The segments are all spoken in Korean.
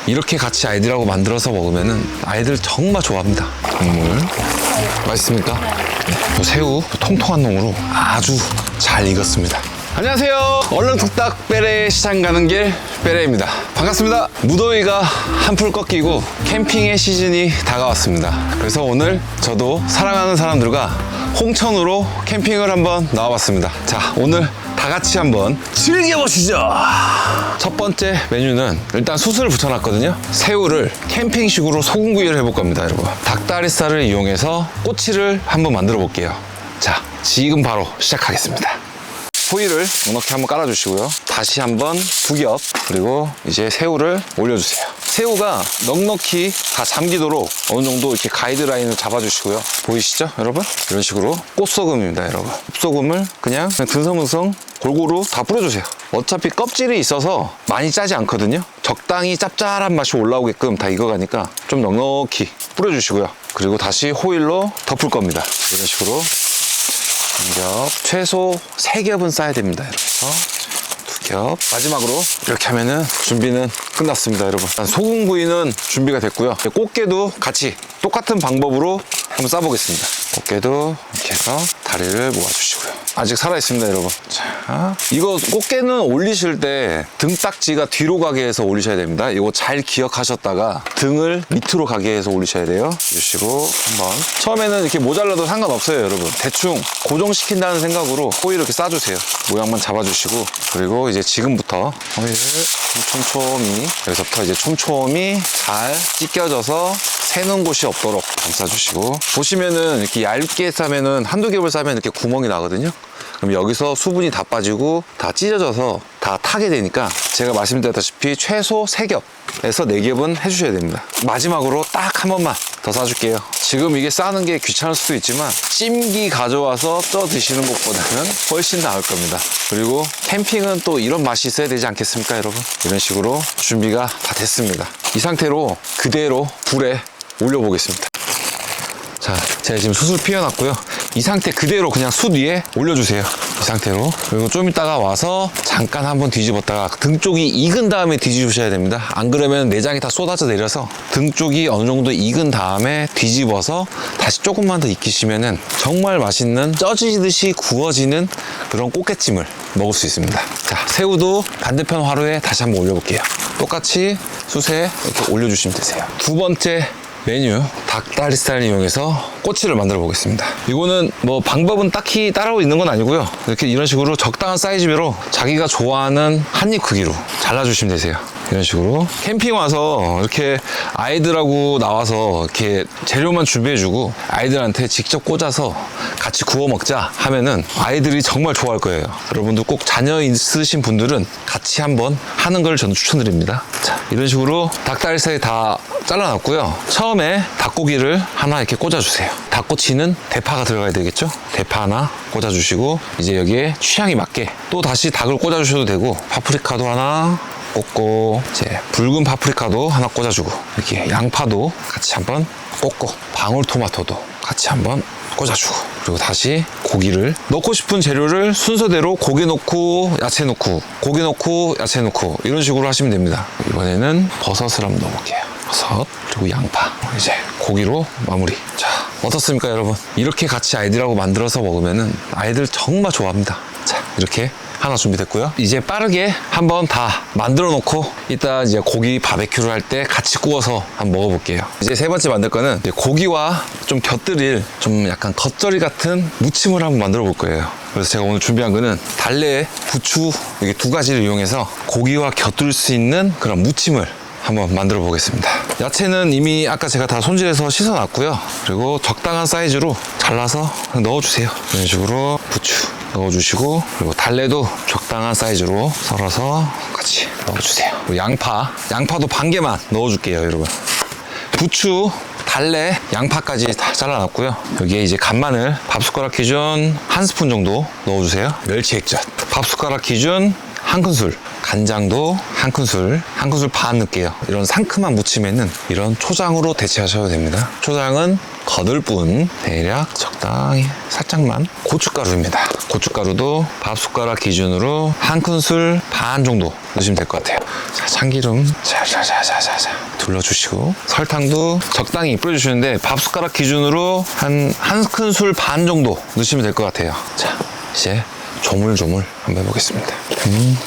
이렇게 같이 아이들하고 만들어서 먹으면은 아이들 정말 좋아합니다. 국물 맛있습니까? 네. 새우 통통한 놈으로 아주 잘 익었습니다. 안녕하세요. 얼렁tuk딱 빼레 시장 가는 길 빼레입니다. 반갑습니다. 무더위가 한풀 꺾이고 캠핑의 시즌이 다가왔습니다. 그래서 오늘 저도 사랑하는 사람들과 홍천으로 캠핑을 한번 나와봤습니다. 자, 오늘 다 같이 한번 즐겨보시죠. 첫 번째 메뉴는 일단 숯을 붙여놨거든요. 새우를 캠핑식으로 소금구이를 해볼 겁니다, 여러분. 닭다리살을 이용해서 꼬치를 한번 만들어 볼게요. 자, 지금 바로 시작하겠습니다. 호일을 넉넉히 한번 깔아주시고요. 다시 한번 두 겹, 그리고 이제 새우를 올려주세요. 새우가 넉넉히 다 잠기도록 어느 정도 이렇게 가이드라인을 잡아주시고요. 보이시죠, 여러분? 이런 식으로 꽃소금입니다, 여러분. 잎소금을 그냥 듬성듬성 골고루 다 뿌려주세요. 어차피 껍질이 있어서 많이 짜지 않거든요. 적당히 짭짤한 맛이 올라오게끔 다 익어가니까 좀 넉넉히 뿌려주시고요. 그리고 다시 호일로 덮을 겁니다. 이런 식으로 한 겹, 최소 3겹은 싸야 됩니다. 이렇게 해서 2겹, 마지막으로 이렇게 하면은 준비는 끝났습니다, 여러분. 소금구이는 준비가 됐고요. 꽃게도 같이 똑같은 방법으로 한번 싸보겠습니다. 꽃게도 이렇게 해서 다리를 모아주시고요. 아직 살아있습니다, 여러분. 자, 이거 꽃게는 올리실 때 등딱지가 뒤로 가게 해서 올리셔야 됩니다. 이거 잘 기억하셨다가 등을 밑으로 가게 해서 올리셔야 돼요. 해주시고 한번, 처음에는 이렇게 모자라도 상관없어요, 여러분. 대충 고정시킨다는 생각으로 호일 이렇게 싸주세요. 모양만 잡아주시고, 그리고 이제 지금부터 호일을 촘촘히, 여기서부터 이제 촘촘히 잘 찢겨져서 새는 곳이 없도록 감싸주시고, 보시면은 이렇게 얇게 싸면은 한두 겹을 싸면 이렇게 구멍이 나거든요. 그럼 여기서 수분이 다 빠지고 다 찢어져서 다 타게 되니까 제가 말씀드렸다시피 최소 3겹에서 4겹은 해주셔야 됩니다. 마지막으로 딱 한 번만 더 싸줄게요. 지금 이게 싸는 게 귀찮을 수도 있지만 찜기 가져와서 쪄 드시는 것보다는 훨씬 나을 겁니다. 그리고 캠핑은 또 이런 맛이 있어야 되지 않겠습니까, 여러분? 이런 식으로 준비가 다 됐습니다. 이 상태로 그대로 불에 올려보겠습니다. 자, 제가 지금 숯을 피워놨고요. 이 상태 그대로 그냥 숯 위에 올려주세요. 이 상태로. 그리고 좀 이따가 와서 잠깐 한번 뒤집었다가 등 쪽이 익은 다음에 뒤집으셔야 됩니다. 안 그러면 내장이 다 쏟아져 내려서 등 쪽이 어느 정도 익은 다음에 뒤집어서 다시 조금만 더 익히시면은 정말 맛있는 쪄지듯이 구워지는 그런 꽃게찜을 먹을 수 있습니다. 자, 새우도 반대편 화로에 다시 한번 올려볼게요. 똑같이 숯에 이렇게 올려주시면 되세요. 두 번째 메뉴, 닭다리살을 이용해서 꼬치를 만들어 보겠습니다. 이거는 뭐 방법은 딱히 따라오고 있는 건 아니고요. 이렇게 이런 식으로 적당한 사이즈로 자기가 좋아하는 한입 크기로 잘라주시면 되세요. 이런 식으로 캠핑 와서 이렇게 아이들하고 나와서 이렇게 재료만 준비해주고 아이들한테 직접 꽂아서 같이 구워 먹자 하면은 아이들이 정말 좋아할 거예요. 여러분들 꼭 자녀 있으신 분들은 같이 한번 하는 걸 저는 추천드립니다. 자, 이런 식으로 닭다리살이 다 잘라놨고요. 처음에 닭고기를 하나 이렇게 꽂아주세요. 닭꼬치는 대파가 들어가야 되겠죠? 대파 하나 꽂아주시고, 이제 여기에 취향에 맞게 또 다시 닭을 꽂아주셔도 되고, 파프리카도 하나 꽂고, 이제 붉은 파프리카도 하나 꽂아주고, 이렇게 양파도 같이 한번 꽂고, 방울토마토도 같이 한번 꽂아주고, 그리고 다시 고기를, 넣고 싶은 재료를 순서대로 고기 넣고 야채 넣고 고기 넣고 야채 넣고 이런 식으로 하시면 됩니다. 이번에는 버섯을 한번 넣어볼게요. 버섯, 그리고 양파, 이제 고기로 마무리. 자, 어떻습니까, 여러분? 이렇게 같이 아이들하고 만들어서 먹으면은 아이들 정말 좋아합니다. 자, 이렇게 하나 준비됐고요. 이제 빠르게 한번 다 만들어 놓고 이따 이제 고기 바베큐를 할 때 같이 구워서 한번 먹어볼게요. 이제 세 번째 만들 거는 이제 고기와 좀 곁들일 좀 약간 겉절이 같은 무침을 한번 만들어 볼 거예요. 그래서 제가 오늘 준비한 거는 달래, 부추 이게 두 가지를 이용해서 고기와 곁들일 수 있는 그런 무침을 한번 만들어 보겠습니다. 야채는 이미 아까 제가 다 손질해서 씻어 놨고요. 그리고 적당한 사이즈로 잘라서 넣어주세요. 이런 식으로 부추 넣어주시고, 그리고 달래도 적당한 사이즈로 썰어서 같이 넣어주세요. 그리고 양파도 반 개만 넣어줄게요, 여러분. 부추, 달래, 양파까지 다 잘라놨고요. 여기에 이제 간마늘 밥숟가락 기준 1스푼 정도 넣어주세요. 멸치 액젓 밥숟가락 기준 1큰술 간장도 한 큰술 반 넣을게요. 이런 상큼한 무침에는 이런 초장으로 대체하셔도 됩니다. 초장은 거들 뿐, 대략 적당히 살짝만. 고춧가루입니다. 고춧가루도 밥 숟가락 기준으로 한 큰술 반 정도 넣으시면 될 것 같아요. 자, 참기름 자자자자자자 둘러주시고, 설탕도 적당히 뿌려주시는데 밥 숟가락 기준으로 한 큰술 반 정도 넣으시면 될 것 같아요. 자, 이제 조물조물 한번 해보겠습니다.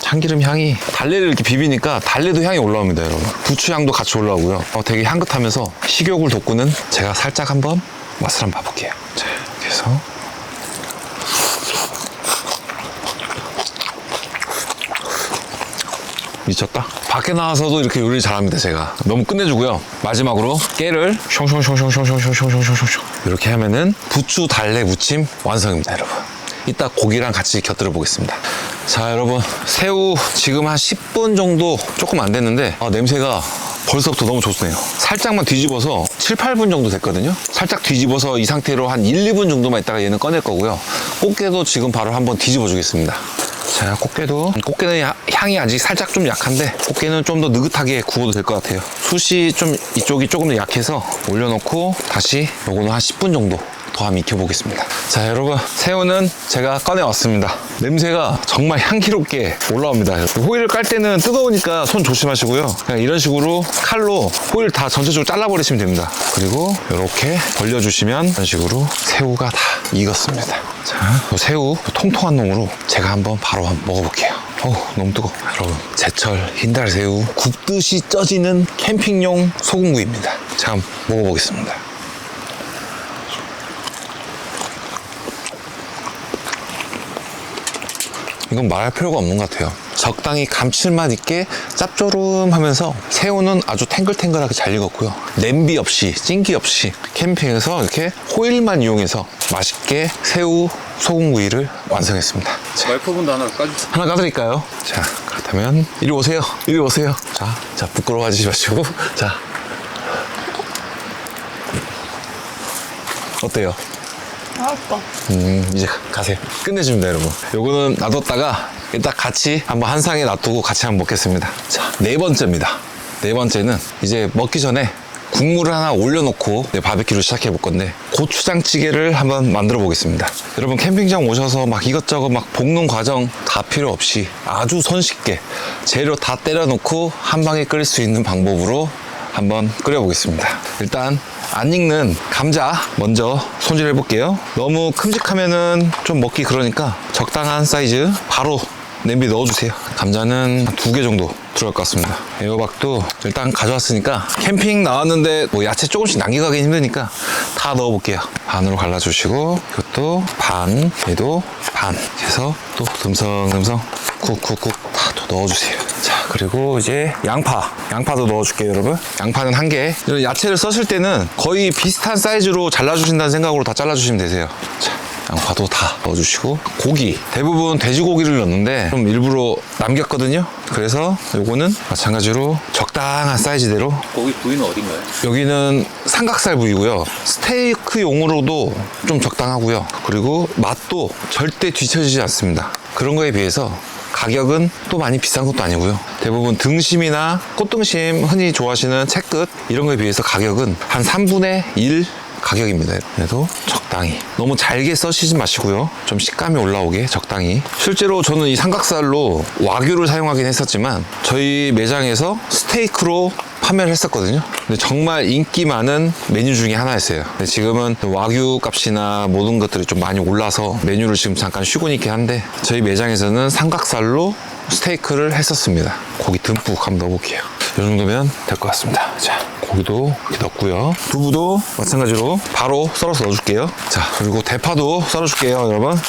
참기름 향이, 달래를 이렇게 비비니까 달래도 향이 올라옵니다, 여러분. 부추 향도 같이 올라오고요. 되게 향긋하면서 식욕을 돋구는, 제가 살짝 한번 맛을 한번 봐볼게요. 자, 이렇게 해서 미쳤다. 밖에 나와서도 이렇게 요리 잘합니다, 제가. 너무 끝내주고요. 마지막으로 깨를 숑숑숑숑숑숑숑숑 이렇게 하면은 부추 달래 무침 완성입니다, 여러분. 이따 고기랑 같이 곁들여 보겠습니다. 자, 여러분, 새우 지금 한 10분 정도 조금 안 됐는데 냄새가 벌써부터 너무 좋네요. 살짝만 뒤집어서 7, 8분 정도 됐거든요. 살짝 뒤집어서 이 상태로 한 1, 2분 정도만 있다가 얘는 꺼낼 거고요. 꽃게도 지금 바로 한번 뒤집어 주겠습니다. 자, 꽃게는 향이 아직 살짝 좀 약한데 꽃게는 좀 더 느긋하게 구워도 될 것 같아요. 숯이 좀 이쪽이 조금 더 약해서 올려놓고 다시 요거는 한 10분 정도 더 한번 익혀보겠습니다. 자, 여러분, 새우는 제가 꺼내왔습니다. 냄새가 정말 향기롭게 올라옵니다. 호일을 깔 때는 뜨거우니까 손 조심하시고요. 그냥 이런 식으로 칼로 호일 다 전체적으로 잘라버리시면 됩니다. 그리고 이렇게 벌려주시면 이런 식으로 새우가 다 익었습니다. 자, 새우 통통한 놈으로 제가 한번 바로 먹어볼게요. 너무 뜨거워. 여러분, 제철 흰달새우 굽듯이 쪄지는 캠핑용 소금구이입니다. 제가 한번 먹어보겠습니다. 이건 말할 필요가 없는 것 같아요. 적당히 감칠맛 있게 짭조름하면서 새우는 아주 탱글탱글하게 잘 익었고요. 냄비 없이, 찐기 없이 캠핑에서 이렇게 호일만 이용해서 맛있게 새우 소금구이를 완성했습니다. 와이프분도 하나 까주세요. 하나 까드릴까요? 자, 그렇다면 이리 오세요. 이리 오세요. 자, 부끄러워하지 마시고. 자, 어때요? 맛있다. 이제 가세요. 끝내줍니다, 여러분. 요거는 놔뒀다가 이따 같이 한번 한 상에 놔두고 같이 한번 먹겠습니다. 자, 네 번째입니다. 네 번째는 이제 먹기 전에 국물을 하나 올려놓고 바베큐를 시작해 볼 건데, 고추장찌개를 한번 만들어 보겠습니다. 여러분, 캠핑장 오셔서 막 이것저것 막 볶는 과정 다 필요 없이 아주 손쉽게 재료 다 때려놓고 한 방에 끓일 수 있는 방법으로 한번 끓여보겠습니다. 일단 안 익는 감자 먼저 손질해 볼게요. 너무 큼직하면은 좀 먹기 그러니까 적당한 사이즈 바로 냄비 넣어주세요. 감자는 2개 정도 들어갈 것 같습니다. 애호박도 일단 가져왔으니까, 캠핑 나왔는데 뭐 야채 조금씩 남겨가기 힘드니까 다 넣어볼게요. 반으로 갈라주시고, 이것도 반, 얘도 반 해서 또 듬성듬성 쿡쿡쿡 다 또 넣어주세요. 자, 그리고 이제 양파도 넣어줄게요, 여러분. 양파는 1개. 이런 야채를 써실 때는 거의 비슷한 사이즈로 잘라주신다는 생각으로 다 잘라주시면 되세요. 자, 양파도 다 넣어주시고, 고기 대부분 돼지고기를 넣는데 좀 일부러 남겼거든요. 그래서 요거는 마찬가지로 적당한 사이즈대로. 고기 부위는 어딘가요? 여기는 삼각살 부위고요. 스테이크용으로도 좀 적당하고요. 그리고 맛도 절대 뒤처지지 않습니다. 그런 거에 비해서 가격은 또 많이 비싼 것도 아니고요. 대부분 등심이나 꽃등심, 흔히 좋아하시는 채끝 이런 거에 비해서 가격은 한 3분의 1 가격입니다. 그래도 적당히, 너무 잘게 써시지 마시고요. 좀 식감이 올라오게 적당히. 실제로 저는 이 삼각살로 와규를 사용하긴 했었지만 저희 매장에서 스테이크로 판매를 했었거든요. 근데 정말 인기 많은 메뉴 중에 하나였어요. 근데 지금은 와규 값이나 모든 것들이 좀 많이 올라서 메뉴를 지금 잠깐 쉬고 있긴 한데, 저희 매장에서는 삼각살로 스테이크를 했었습니다. 고기 듬뿍 한번 넣어볼게요. 이 정도면 될 것 같습니다. 자, 고기도 이렇게 넣고요. 두부도 마찬가지로 바로 썰어서 넣어줄게요. 자, 그리고 대파도 썰어줄게요, 여러분.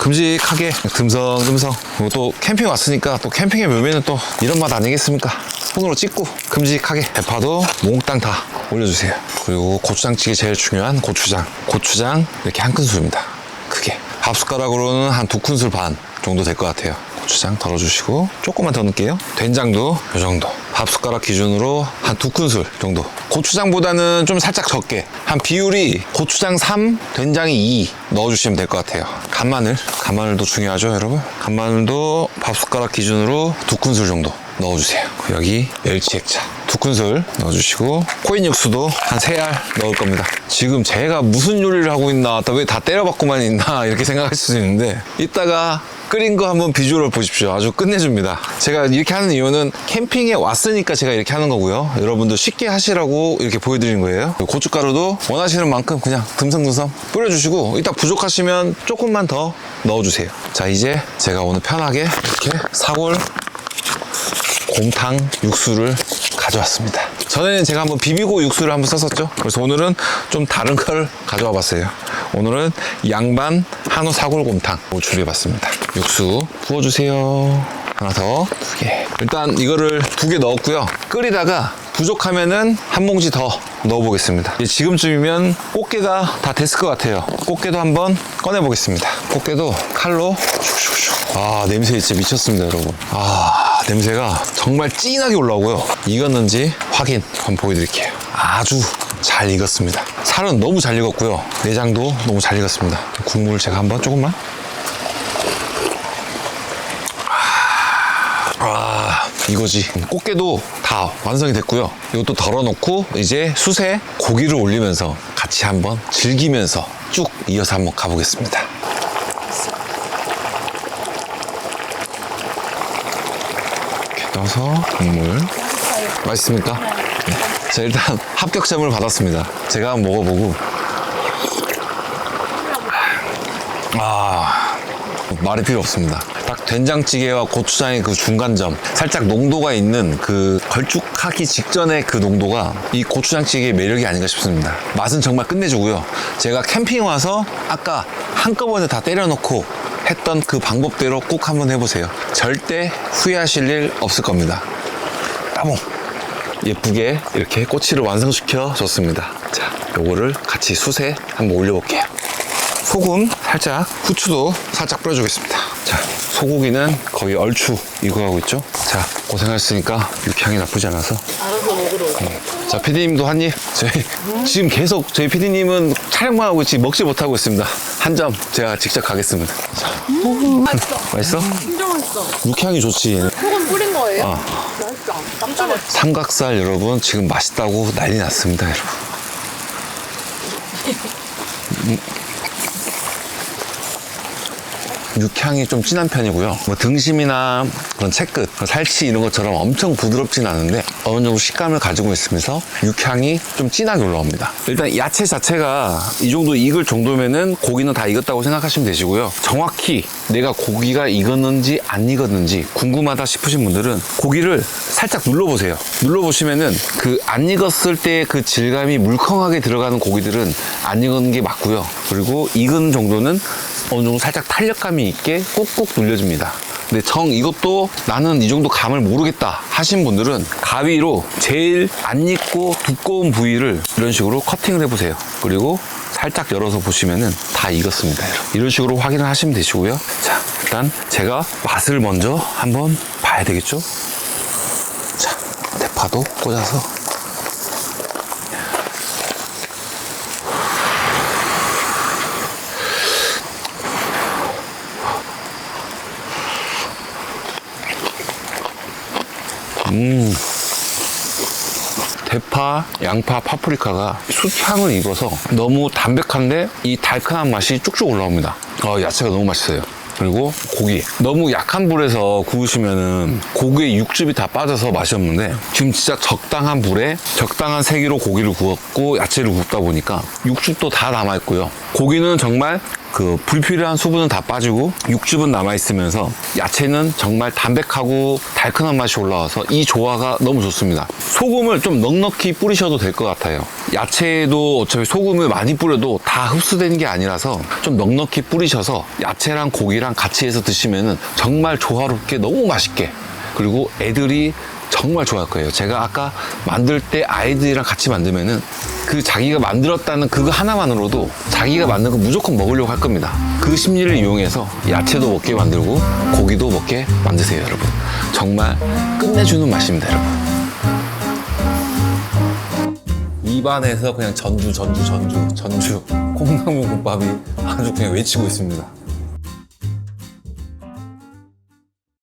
큼직하게 듬성듬성. 그리고 또 캠핑 왔으니까 또 캠핑의 묘미는 또 이런 맛 아니겠습니까? 손으로 찍고 큼직하게 대파도 몽땅 다 올려주세요. 그리고 고추장찌개 제일 중요한 고추장 이렇게 한 큰술입니다. 크게. 밥 숟가락으로는 한 2큰술 반 정도 될 것 같아요. 고추장 덜어주시고, 조금만 더 넣을게요. 된장도 이 정도. 밥 숟가락 기준으로 한 2큰술 정도. 고추장보다는 좀 살짝 적게. 한 비율이 고추장 3, 된장이 2 넣어주시면 될 것 같아요. 간마늘도 중요하죠, 여러분. 간마늘도 밥 숟가락 기준으로 2큰술 정도 넣어주세요. 여기 멸치 액차 2큰술 넣어주시고, 코인 육수도 한 3알 넣을 겁니다. 지금 제가 무슨 요리를 하고 있나, 왜 다 때려박고만 있나 이렇게 생각할 수도 있는데, 이따가 끓인 거 한번 비주얼을 보십시오. 아주 끝내줍니다. 제가 이렇게 하는 이유는 캠핑에 왔으니까 제가 이렇게 하는 거고요. 여러분도 쉽게 하시라고 이렇게 보여드린 거예요. 고춧가루도 원하시는 만큼 그냥 듬성듬성 뿌려주시고, 이따 부족하시면 조금만 더 넣어주세요. 자, 이제 제가 오늘 편하게 이렇게 사골 곰탕 육수를 가져왔습니다. 전에는 제가 한번 비비고 육수를 한번 썼었죠. 그래서 오늘은 좀 다른 걸 가져와 봤어요. 오늘은 양반 한우 사골곰탕 준비해봤습니다. 육수 부어주세요. 하나 더, 2개. 일단 이거를 2개 넣었고요. 끓이다가 부족하면은 한 봉지 더 넣어보겠습니다. 지금쯤이면 꽃게가 다 됐을 것 같아요. 꽃게도 한번 꺼내보겠습니다. 꽃게도 칼로 슉슉슉. 아, 냄새 진짜 미쳤습니다, 여러분. 아, 냄새가 정말 진하게 올라오고요. 익었는지 확인 한번 보여드릴게요. 아주 잘 익었습니다. 살은 너무 잘 익었고요. 내장도 너무 잘 익었습니다. 국물 제가 한번 조금만. 이거지. 꽃게도 다 완성이 됐고요. 이것도 덜어놓고 이제 숯에 고기를 올리면서 같이 한번 즐기면서 쭉 이어서 한번 가보겠습니다. 이렇게 넣어서 국물. 맛있습니까? 네. 자, 일단 합격점을 받았습니다. 제가 한번 먹어보고. 말이 필요 없습니다. 딱 된장찌개와 고추장의 그 중간점, 살짝 농도가 있는 그 걸쭉하기 직전의 그 농도가 이 고추장찌개의 매력이 아닌가 싶습니다. 맛은 정말 끝내주고요. 제가 캠핑 와서 아까 한꺼번에 다 때려놓고 했던 그 방법대로 꼭 한번 해보세요. 절대 후회하실 일 없을 겁니다. 따봉! 예쁘게 이렇게 꼬치를 완성시켜 줬습니다. 자, 요거를 같이 숯에 한번 올려볼게요. 소금 살짝, 후추도 살짝 뿌려주겠습니다. 자, 소고기는 거의 얼추 익어가고 있죠. 자, 고생하셨으니까 육향이 나쁘지 않아서 알아서 먹으러 오고. 자, PD님도 한 입. 지금 계속 저희 PD님은 촬영만 하고 있지 먹지 못하고 있습니다. 한 점 제가 직접 가겠습니다. 자. 맛있어. 맛있어? 진짜 맛있어. 육향이 좋지. 소금 뿌린 거예요? 아. 맛있다. 깜짝 놀랐어. 삼각살 여러분 지금 맛있다고 난리 났습니다, 여러분. 육향이 좀 진한 편이고요. 뭐 등심이나 그런 채끝, 살치 이런 것처럼 엄청 부드럽진 않은데 어느 정도 식감을 가지고 있으면서 육향이 좀 진하게 올라옵니다. 일단 야채 자체가 이 정도 익을 정도면은 고기는 다 익었다고 생각하시면 되시고요. 정확히 내가 고기가 익었는지 안 익었는지 궁금하다 싶으신 분들은 고기를 살짝 눌러보세요. 눌러보시면은 그 안 익었을 때 그 질감이 물컹하게 들어가는 고기들은 안 익은 게 맞고요. 그리고 익은 정도는 어느 정도 살짝 탄력감이 있게 꾹꾹 눌려줍니다. 근데 이것도 나는 이 정도 감을 모르겠다 하신 분들은 가위로 제일 안 익고 두꺼운 부위를 이런 식으로 커팅을 해보세요. 그리고 살짝 열어서 보시면은 다 익었습니다. 이런 식으로 확인을 하시면 되시고요. 자, 일단 제가 맛을 먼저 한번 봐야 되겠죠? 자, 대파도 꽂아서. 대파, 양파, 파프리카가 숯향을 입어서 너무 담백한데 이 달큰한 맛이 쭉쭉 올라옵니다. 야채가 너무 맛있어요. 그리고 고기 너무 약한 불에서 구우시면은 고기의 육즙이 다 빠져서 맛이 없는데 지금 진짜 적당한 불에 적당한 세기로 고기를 구웠고 야채를 굽다 보니까 육즙도 다 남아있고요. 고기는 정말 그 불필요한 수분은 다 빠지고 육즙은 남아있으면서 야채는 정말 담백하고 달큰한 맛이 올라와서 이 조화가 너무 좋습니다. 소금을 좀 넉넉히 뿌리셔도 될 것 같아요. 야채에도 어차피 소금을 많이 뿌려도 다 흡수되는 게 아니라서 좀 넉넉히 뿌리셔서 야채랑 고기랑 같이 해서 드시면은 정말 조화롭게 너무 맛있게, 그리고 애들이 정말 좋아할 거예요. 제가 아까 만들 때 아이들이랑 같이 만들면은 그 자기가 만들었다는 그거 하나만으로도 자기가 만든 거 무조건 먹으려고 할 겁니다. 그 심리를 이용해서 야채도 먹게 만들고 고기도 먹게 만드세요, 여러분. 정말 끝내주는 맛입니다, 여러분. 입안에서 그냥 전주 콩나물국밥이 아주 그냥 외치고 있습니다.